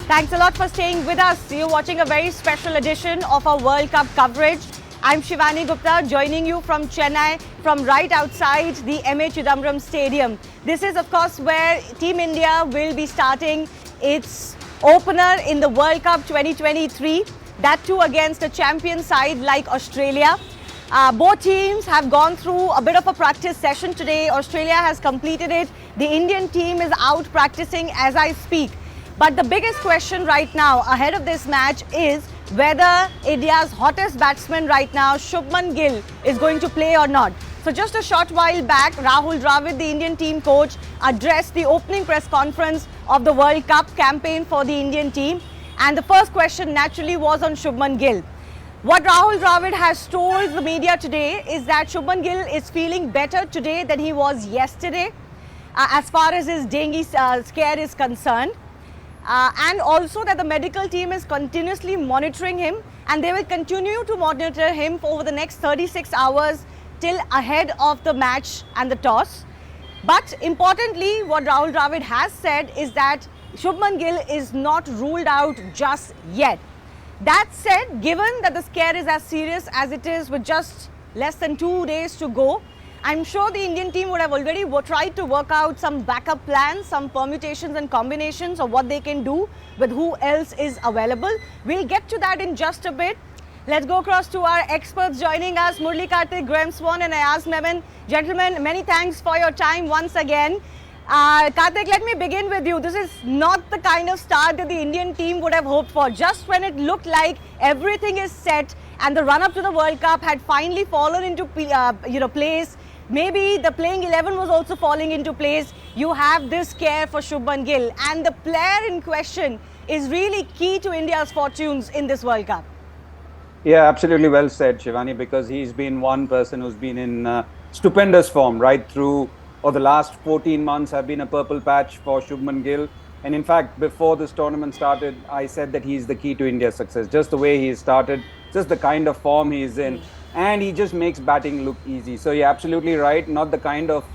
Thanks a lot for staying with us. You're watching a very special edition of our World Cup coverage. I'm Shivani Gupta, joining you from Chennai, from right outside the M.A. Chidambaram Stadium. This is, of course, where Team India will be starting its opener in the World Cup 2023. That too against a champion side like Australia. Both teams have gone through a bit of a practice session today. Australia has completed it. The Indian team is out practicing as I speak. But the biggest question right now ahead of this match is whether India's hottest batsman right now, Shubman Gill, is going to play or not. So just a short while back, Rahul Dravid, the Indian team coach, addressed the opening press conference of the World Cup campaign for the Indian team. And the first question naturally was on Shubman Gill. What Rahul Dravid has told the media today is that Shubman Gill is feeling better today than he was yesterday as far as his dengue scare is concerned. And also that the medical team is continuously monitoring him and they will continue to monitor him for over the next 36 hours till ahead of the match and the toss. But importantly, what Rahul Dravid has said is that Shubman Gill is not ruled out just yet. That said, given that the scare is as serious as it is with just less than 2 days to go, I'm sure the Indian team would have already tried to work out some backup plans, some permutations and combinations of what they can do with who else is available. We'll get to that in just a bit. Let's go across to our experts joining us, Murli Karthik, Graham Swan and Ayaz Memon. Gentlemen, many thanks for your time once again. Karthik, let me begin with you. This is not the kind of start that the Indian team would have hoped for. Just when it looked like everything is set and the run-up to the World Cup had finally fallen into place, maybe the playing 11 was also falling into place, you have this scare for Shubman Gill. And the player in question is really key to India's fortunes in this World Cup. Yeah, absolutely well said, Shivani, because he's been one person who's been in stupendous form right through, or the last 14 months have been a purple patch for Shubman Gill. And in fact, before this tournament started, I said that he's the key to India's success. Just the way he started, just the kind of form he's in. And he just makes batting look easy. So you're absolutely right. Not the kind of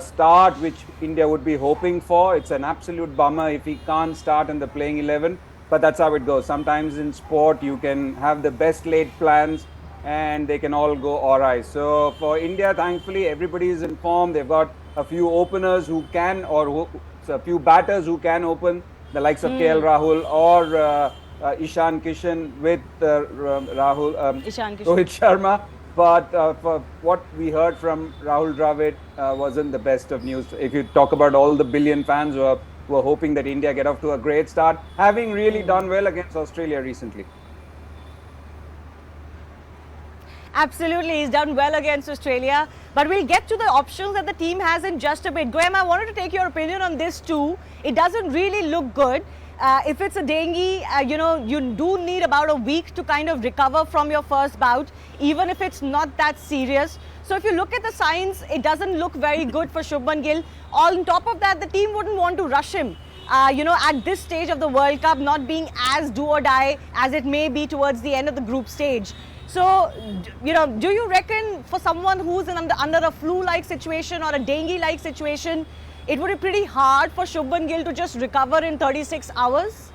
start which India would be hoping for. It's an absolute bummer if he can't start in the playing 11. But that's how it goes. Sometimes in sport, you can have the best laid plans and they can all go awry. So for India, thankfully, everybody is in form. They've got a few openers who can, or a few batters who can open, the likes of KL Rahul or Ishan Kishan with Rohit Sharma. But for what we heard from Rahul Dravid wasn't the best of news. If you talk about all the billion fans who are hoping that India get off to a great start, having really done well against Australia recently. Absolutely, he's done well against Australia. But we'll get to the options that the team has in just a bit. Graham, I wanted to take your opinion on this too. It doesn't really look good. If it's a dengue, you do need about a week to kind of recover from your first bout, even if it's not that serious. So if you look at the signs, it doesn't look very good for Shubman Gill. On top of that, the team wouldn't want to rush him. At this stage of the World Cup, not being as do or die as it may be towards the end of the group stage. So, do you reckon for someone who's under a flu-like situation or a dengue-like situation, it would be pretty hard for Shubman Gill to just recover in 36 hours?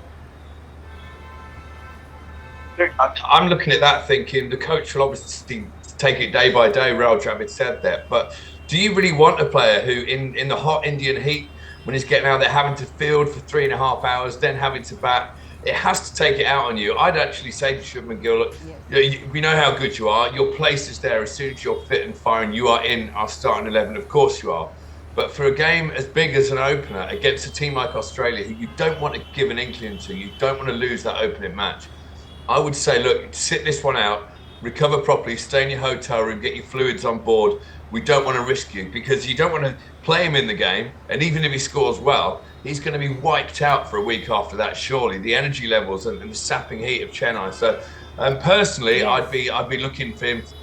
I'm looking at that thinking the coach will obviously take it day by day. Rahul Dravid said that. But do you really want a player who in the hot Indian heat, when he's getting out there having to field for 3.5 hours, then having to bat, it has to take it out on you. I'd actually say to Shubman Gill, look, we know how good you are. Your place is there as soon as you're fit and firing. You are in our starting 11. Of course you are. But for a game as big as an opener against a team like Australia, who you don't want to give an inkling to, you don't want to lose that opening match, I would say, look, sit this one out, recover properly, stay in your hotel room, get your fluids on board. We don't want to risk you because you don't want to play him in the game. And even if he scores well, he's going to be wiped out for a week after that, surely. The energy levels and the sapping heat of Chennai. So personally, I'd be looking for him to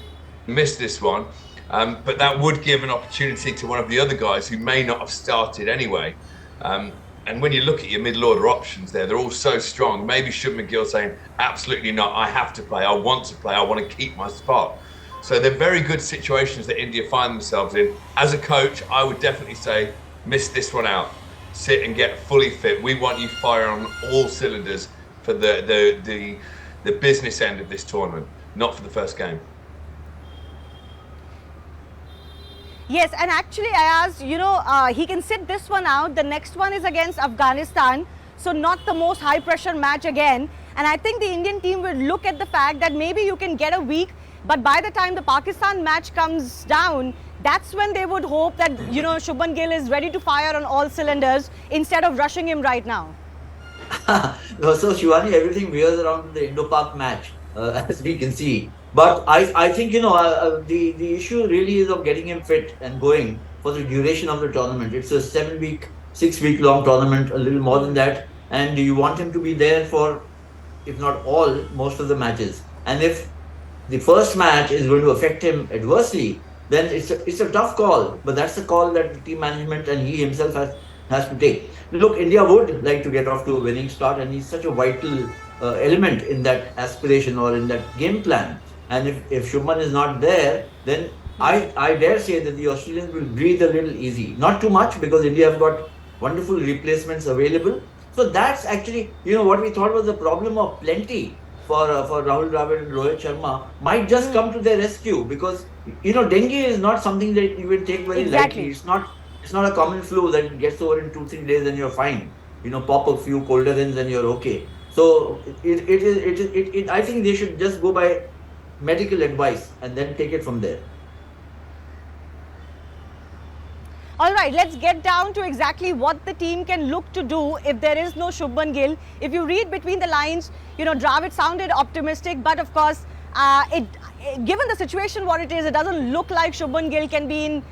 miss this one. But that would give an opportunity to one of the other guys who may not have started anyway. And when you look at your middle order options there, they're all so strong. Maybe Shubman Gill saying, absolutely not, I have to play, I want to play, I want to keep my spot. So they're very good situations that India find themselves in. As a coach, I would definitely say, miss this one out. sit and get fully fit. We want you firing on all cylinders for the business end of this tournament, not for the first game. Yes, and actually I asked, he can sit this one out. The next one is against Afghanistan, so not the most high pressure match again. And I think the Indian team will look at the fact that maybe you can get a week, but by the time the Pakistan match comes down, that's when they would hope that, Shubman Gill is ready to fire on all cylinders instead of rushing him right now. So Shivani, everything veers around the Indo-Pak match, as we can see. But I think, the issue really is of getting him fit and going for the duration of the tournament. It's a 7-week, 6-week long tournament, a little more than that. And you want him to be there for, if not all, most of the matches. And if the first match is going to affect him adversely, then it's a tough call. But that's the call that the team management and he himself has to take. Look, India would like to get off to a winning start, and he's such a vital element in that aspiration or in that game plan. And if Shubman is not there, then I dare say that the Australians will breathe a little easy. Not too much, because India have got wonderful replacements available. So that's actually, what we thought was the problem of plenty for Rahul Dravid and Rohit Sharma might just come to their rescue, because, dengue is not something that you will take very lightly. It's not a common flu that gets over in 2-3 days and you're fine. Pop a few Colderins and you're okay. So I think they should just go by medical advice and then take it from there. All right, let's get down to exactly what the team can look to do if there is no Shubman Gill. If you read between the lines, Dravid sounded optimistic, but of course, given the situation what it is, it doesn't look like Shubman Gill can be in,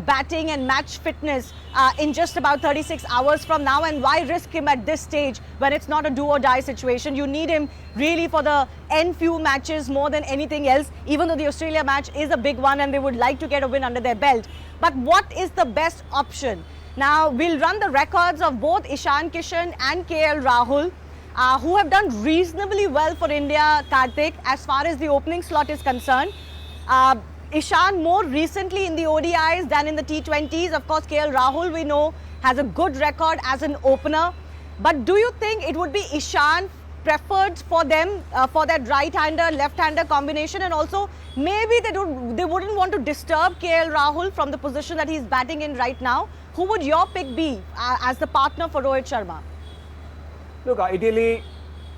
batting and match fitness in just about 36 hours from now. And why risk him at this stage when it's not a do or die situation? You need him really for the end few matches more than anything else, even though the Australia match is a big one and they would like to get a win under their belt. But what is the best option? Now, we'll run the records of both Ishan Kishan and KL Rahul, who have done reasonably well for India, Karthik, as far as the opening slot is concerned. Ishan more recently in the ODIs than in the T20s. Of course, KL Rahul, we know, has a good record as an opener. But do you think it would be Ishan preferred for them for that right-hander, left-hander combination? And also, maybe they wouldn't want to disturb KL Rahul from the position that he's batting in right now. Who would your pick be as the partner for Rohit Sharma? Look, ideally,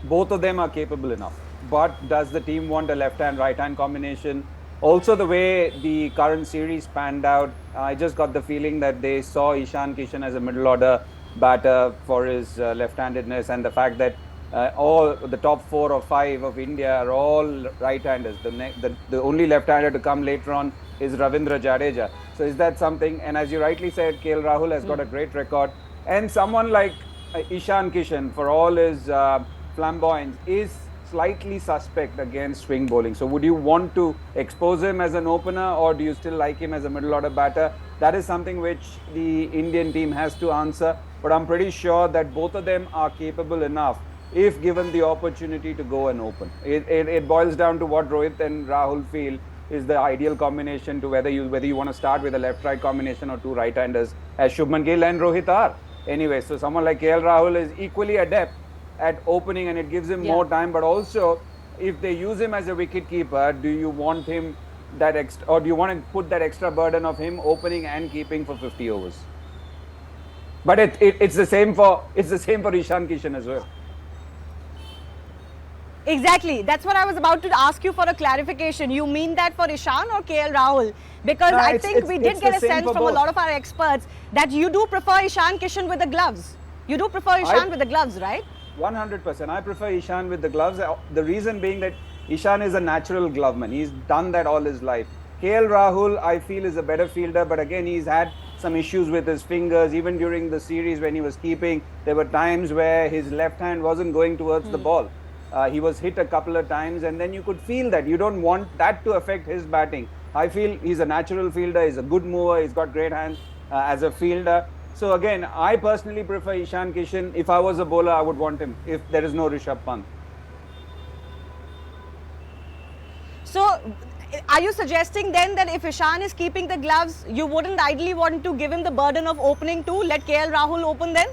both of them are capable enough. But does the team want a left-hand, right-hand combination? Also, the way the current series panned out, I just got the feeling that they saw Ishan Kishan as a middle-order batter for his left-handedness, and the fact that all the top 4 or 5 of India are all right-handers. The only left-hander to come later on is Ravindra Jadeja. So is that something? And as you rightly said, KL Rahul has got a great record. And someone like Ishan Kishan, for all his flamboyance, is slightly suspect against swing bowling. So would you want to expose him as an opener, or do you still like him as a middle-order batter? That is something which the Indian team has to answer. But I'm pretty sure that both of them are capable enough if given the opportunity to go and open. It boils down to what Rohit and Rahul feel is the ideal combination, to whether you want to start with a left-right combination or 2 right-handers, as Shubman Gill and Rohit are. Anyway, so someone like KL Rahul is equally adept at opening, and it gives him more time. But also, if they use him as a wicket keeper, do you want him that extra, or do you want to put that extra burden of him opening and keeping for 50 overs? But it's the same for Ishan Kishan as well. Exactly. That's what I was about to ask you for a clarification. You mean that for Ishan or KL Rahul? Because no, I think we did get a sense from a lot of our experts that you do prefer Ishan Kishan with the gloves. You do prefer Ishan with the gloves, right? 100%. I prefer Ishan with the gloves. The reason being that Ishan is a natural gloveman. He's done that all his life. KL Rahul, I feel, is a better fielder, but again, he's had some issues with his fingers. Even during the series when he was keeping, there were times where his left hand wasn't going towards the ball. He was hit a couple of times, and then you could feel that. You don't want that to affect his batting. I feel he's a natural fielder, he's a good mover, he's got great hands as a fielder. So again, I personally prefer Ishan Kishan. If I was a bowler, I would want him if there is no Rishabh Pant. So are you suggesting then that if Ishan is keeping the gloves, you wouldn't ideally want to give him the burden of opening too? Let KL Rahul open then?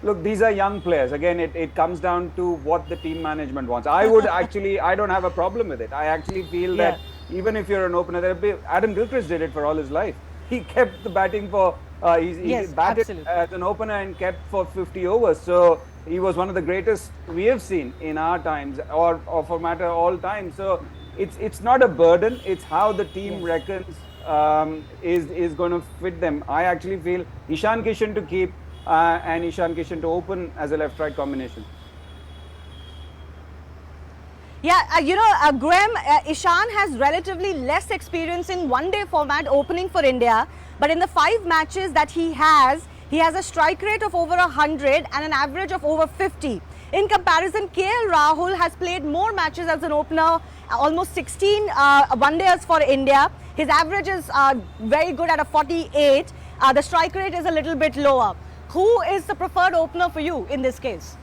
Look, these are young players. Again, it comes down to what the team management wants. I would actually, I don't have a problem with it. I actually feel that even if you're an opener, Adam Gilchrist did it for all his life. He kept the batting for, he batted as an opener and kept for 50 overs. So he was one of the greatest we have seen in our times, or for matter all time. So it's not a burden. It's how the team reckons is going to fit them. I actually feel Ishan Kishan to keep and Ishan Kishan to open as a left-right combination. Yeah, Graham, Ishan has relatively less experience in one-day format opening for India, but in the 5 matches that he has a strike rate of over 100 and an average of over 50. In comparison, KL Rahul has played more matches as an opener, almost 16 one-days for India. His average is very good at a 48. The strike rate is a little bit lower. Who is the preferred opener for you in this case?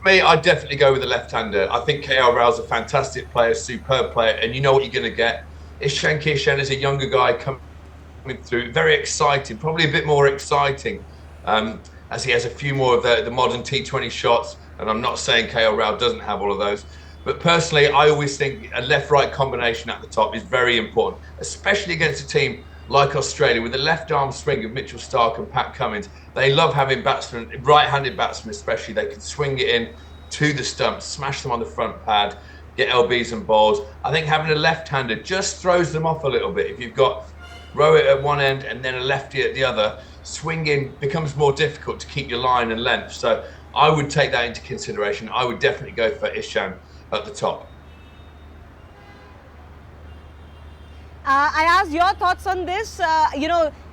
Me, I'd definitely go with the left-hander. I think KL Raoul's a fantastic player, superb player, and you know what you're going to get. Ishan Kishan is a younger guy coming through, very exciting, probably a bit more exciting, as he has a few more of the modern T20 shots, and I'm not saying KL Rahul doesn't have all of those. But personally, I always think a left-right combination at the top is very important, especially against a team like Australia, with the left-arm swing of Mitchell Starc and Pat Cummins. They love having batsmen, right-handed batsmen especially. They can swing it in to the stumps, smash them on the front pad, get LBs and balls. I think having a left-hander just throws them off a little bit. If you've got Rohit at one end and then a lefty at the other, swinging becomes more difficult to keep your line and length. So I would take that into consideration. I would definitely go for Ishan at the top. I asked your thoughts on this,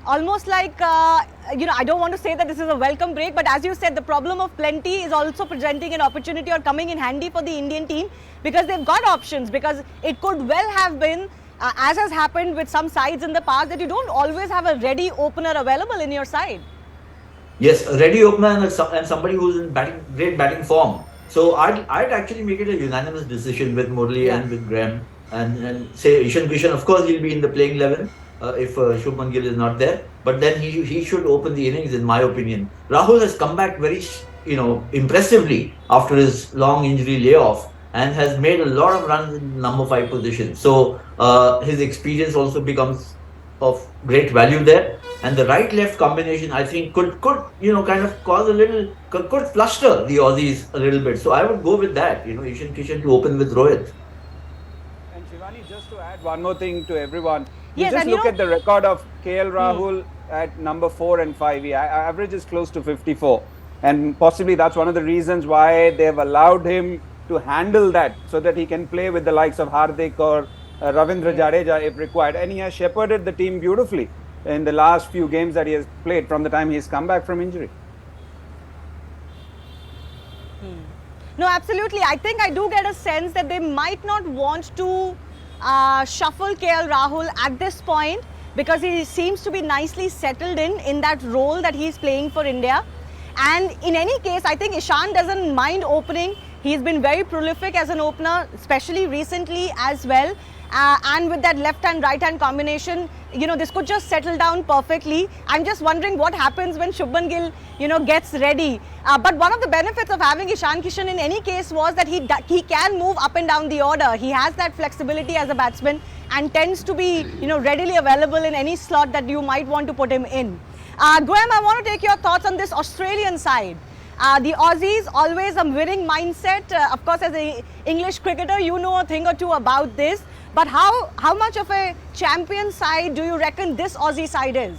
almost like, I don't want to say that this is a welcome break, but as you said, the problem of plenty is also presenting an opportunity or coming in handy for the Indian team, because they've got options, because it could well have been, as has happened with some sides in the past, that you don't always have a ready opener available in your side. Yes, a ready opener and somebody who's in great batting form. So I'd actually make it a unanimous decision with Murli and with Graham. And say Ishan Kishan, of course, he'll be in the playing 11 if Shubman Gill is not there. But then he should open the innings, in my opinion. Rahul has come back very, impressively after his long injury layoff and has made a lot of runs in number 5 position. So his experience also becomes of great value there. And the right-left combination, I think, could kind of cause a little, could fluster the Aussies a little bit. So I would go with that, Ishan Kishan to open with Rohit. Just to add one more thing to everyone, yes, just look at the record of KL Rahul at number 4 and 5. He averages close to 54, and possibly that's one of the reasons why they've allowed him to handle that, so that he can play with the likes of Hardik or Ravindra Jadeja if required. And he has shepherded the team beautifully in the last few games that he has played from the time he's come back from injury. No, absolutely. I think I do get a sense that they might not want to shuffle KL Rahul at this point, because he seems to be nicely settled in that role that he's playing for India. And in any case, I think Ishan doesn't mind opening. He's been very prolific as an opener, especially recently as well. And with that left and right hand combination, this could just settle down perfectly. I'm just wondering what happens when Shubman Gill, gets ready. But one of the benefits of having Ishan Kishan in any case was that he can move up and down the order. He has that flexibility as a batsman and tends to be, readily available in any slot that you might want to put him in. Graham, I want to take your thoughts on this Australian side. The Aussies, always a winning mindset. Of course, as an English cricketer, you know a thing or two about this. But how much of a champion side do you reckon this Aussie side is?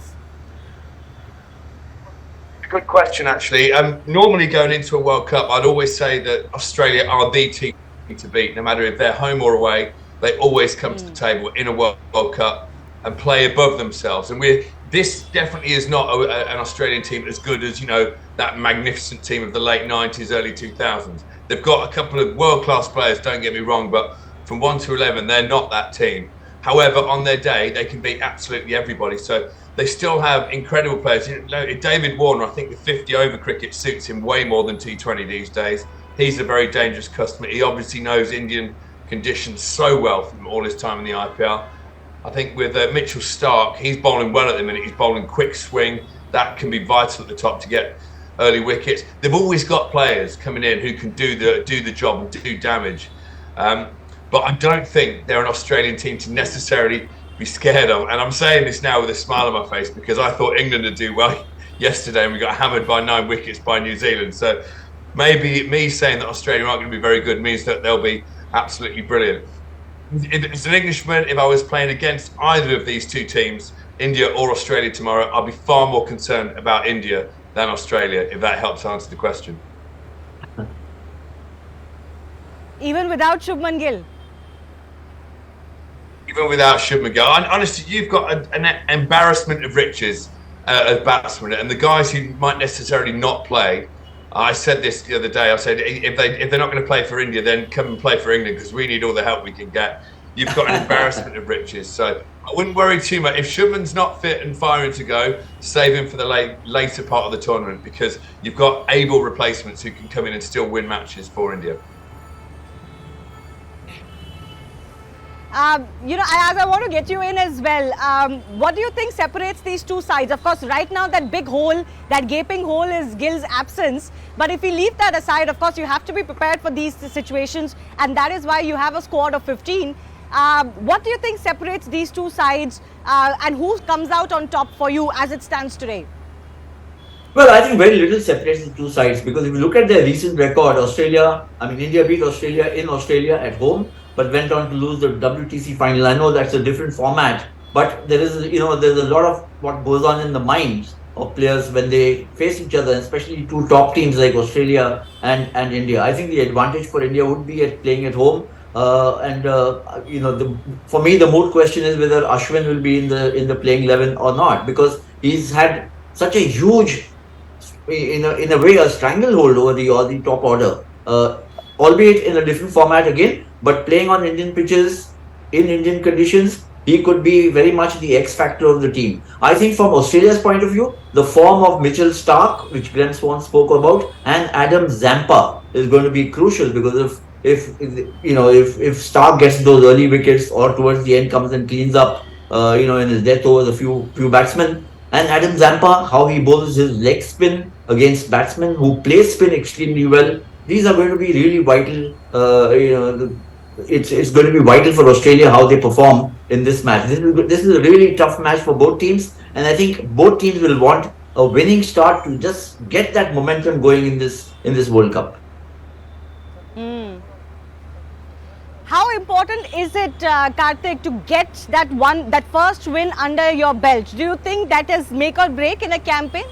Good question, actually. Normally going into a World Cup, I'd always say that Australia are the team to beat. No matter if they're home or away, they always come to the table in a World Cup and play above themselves. And this definitely is not an Australian team as good as, that magnificent team of the late 90s, early 2000s. They've got a couple of world-class players, don't get me wrong, but from 1 to 11, they're not that team. However, on their day, they can beat absolutely everybody. So they still have incredible players. David Warner, I think the 50-over cricket suits him way more than T20 these days. He's a very dangerous customer. He obviously knows Indian conditioned so well from all his time in the IPL. I think with Mitchell Starc, he's bowling well at the minute. He's bowling quick swing. That can be vital at the top to get early wickets. They've always got players coming in who can do the job and do damage. But I don't think they're an Australian team to necessarily be scared of. And I'm saying this now with a smile on my face because I thought England would do well yesterday and we got hammered by 9 wickets by New Zealand. So maybe me saying that Australia aren't going to be very good means that they'll be absolutely brilliant. If as an Englishman, if I was playing against either of these two teams, India or Australia tomorrow, I'll be far more concerned about India than Australia, if that helps answer the question. Even without Shubman Gill? Even without Shubman Gill. Honestly, you've got an embarrassment of riches as batsmen, and the guys who might necessarily not play, I said this the other day, I said, if they're not going to play for India, then come and play for England because we need all the help we can get. You've got an embarrassment of riches. So I wouldn't worry too much. If Shubman's not fit and firing to go, save him for the later part of the tournament because you've got able replacements who can come in and still win matches for India. As I want to get you in as well, what do you think separates these two sides? Of course, right now that big hole, that gaping hole is Gill's absence. But if we leave that aside, of course, you have to be prepared for these situations. And that is why you have a squad of 15. What do you think separates these two sides and who comes out on top for you as it stands today? Well, I think very little separates the two sides because if you look at their recent record, India beat Australia in Australia at home, but went on to lose the WTC final. I know that's a different format, but there's a lot of what goes on in the minds of players when they face each other, especially two top teams like Australia and India. I think the advantage for India would be at playing at home. For me, the moot question is whether Ashwin will be in the playing 11 or not, because he's had such a huge, in a way, a stranglehold over the top order, albeit in a different format again, but playing on Indian pitches in Indian conditions, he could be very much the X factor of the team. I think from Australia's point of view, the form of Mitchell Starc, which Graham Swan spoke about, and Adam Zampa is going to be crucial because if Starc gets those early wickets or towards the end comes and cleans up, in his death overs a few batsmen, and Adam Zampa, how he bowls his leg spin against batsmen who play spin extremely well, these are going to be really vital. It's going to be vital for Australia how they perform in this match. This is a really tough match for both teams, and I think both teams will want a winning start to just get that momentum going in this World Cup. How important is it, Karthik, to get that first win under your belt? Do you think that is make or break in a campaign?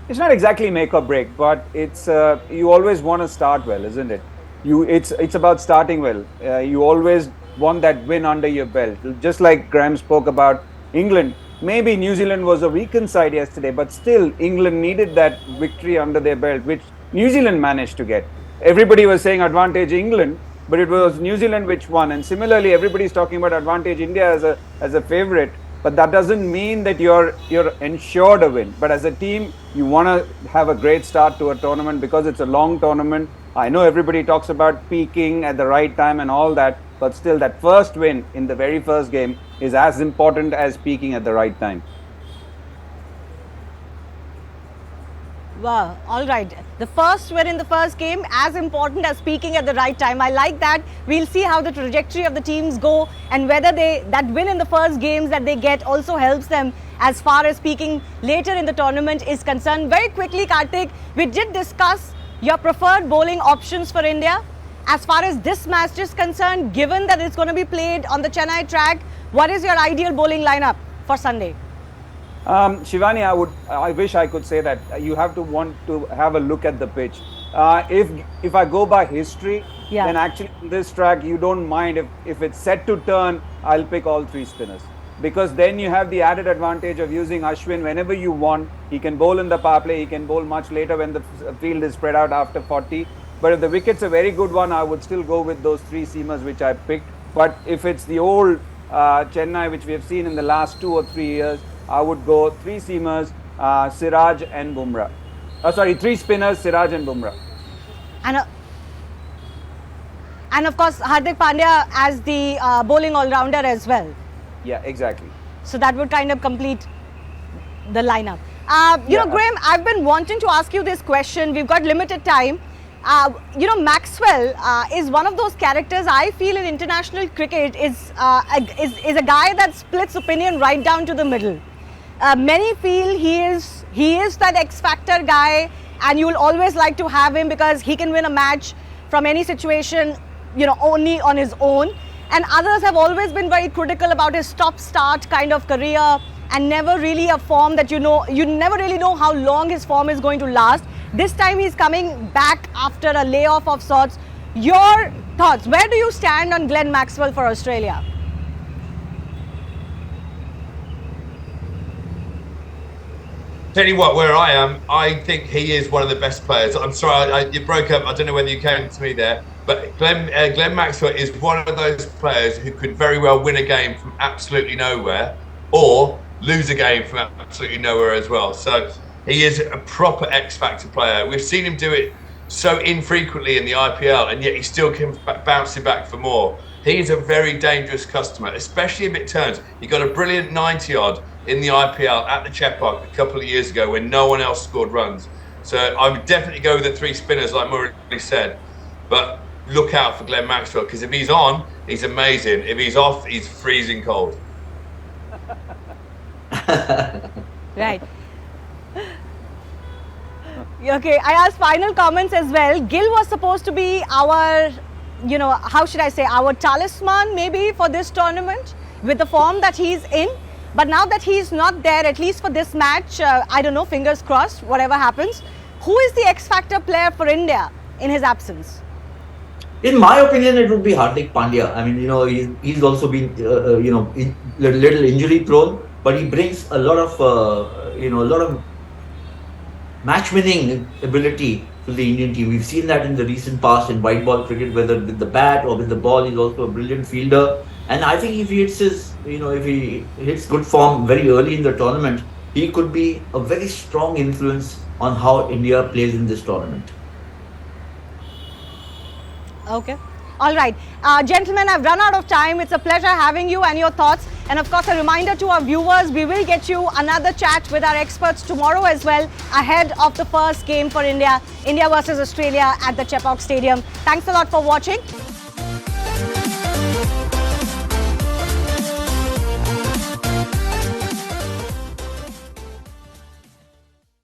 It's not exactly make or break, but it's you always want to start well, isn't it? It's about starting well. You always want that win under your belt. Just like Graham spoke about England, maybe New Zealand was a weakened side yesterday, but still England needed that victory under their belt, which New Zealand managed to get. Everybody was saying advantage England, but it was New Zealand which won. And similarly, everybody's talking about advantage India as a favourite. But that doesn't mean that you're ensured a win. But as a team, you want to have a great start to a tournament because it's a long tournament. I know everybody talks about peaking at the right time and all that, but still that first win in the very first game is as important as peaking at the right time. Wow, all right. The first win in the first game, as important as peaking at the right time. I like that. We'll see how the trajectory of the teams go and whether that win in the first games that they get also helps them as far as peaking later in the tournament is concerned. Very quickly, Karthik, we did discuss your preferred bowling options for India. As far as this match is concerned, given that it's going to be played on the Chennai track, what is your ideal bowling lineup for Sunday? Shivani, I wish I could say that. You have to want to have a look at the pitch. If I go by history, then actually on this track you don't mind if it's set to turn, I'll pick all three spinners. Because then you have the added advantage of using Ashwin whenever you want. He can bowl in the power play, he can bowl much later when the field is spread out after 40. But if the wicket's a very good one, I would still go with those three seamers which I picked. But if it's the old Chennai which we have seen in the last 2 or 3 years, I would go three seamers, Siraj and Bumrah. And of course, Hardik Pandya as the bowling all-rounder as well. Yeah, exactly. So that would kind of complete the lineup. You know, Graham, I've been wanting to ask you this question. We've got limited time. You know, Maxwell is one of those characters I feel in international cricket is a guy that splits opinion right down to the middle. Many feel he is that X-factor guy, and you'll always like to have him because he can win a match from any situation, you know, only on his own. And others have always been very critical about his stop-start kind of career and never really a form that you never really know how long his form is going to last. This time he's coming back after a layoff of sorts. Your thoughts, where do you stand on Glenn Maxwell for Australia? Tell you what, where I am, I think he is one of the best players. I'm sorry, you broke up. I don't know whether you came to me there, but Glenn Maxwell is one of those players who could very well win a game from absolutely nowhere, or lose a game from absolutely nowhere as well. So he is a proper X-factor player. We've seen him do it so infrequently in the IPL, and yet he still comes bouncing back for more. He is a very dangerous customer, especially if it turns. He got a brilliant 90-odd in the IPL at the Chepauk a couple of years ago when no one else scored runs. So I would definitely go with the three spinners, like Murray said. But look out for Glenn Maxwell, because if he's on, he's amazing. If he's off, he's freezing cold. Right. Okay, I asked final comments as well. Gill was supposed to be our, you know, how should I say, our talisman maybe for this tournament with the form that he's in. But now that he's not there, at least for this match, I don't know, fingers crossed, whatever happens. Who is the X-factor player for India in his absence? In my opinion, it would be Hardik Pandya. I mean, you know, he's also been, you know, little injury prone, but he brings a lot of, you know, a lot of match-winning ability to the Indian team. We've seen that in the recent past in white ball cricket, whether with the bat or with the ball. He's also a brilliant fielder. And I think if he hits his, you know, if he hits good form very early in the tournament, he could be a very strong influence on how India plays in this tournament. Okay. All right. Gentlemen, I've run out of time. It's a pleasure having you and your thoughts. And of course, a reminder to our viewers, we will get you another chat with our experts tomorrow as well, ahead of the first game for India, India versus Australia at the Chepauk Stadium. Thanks a lot for watching.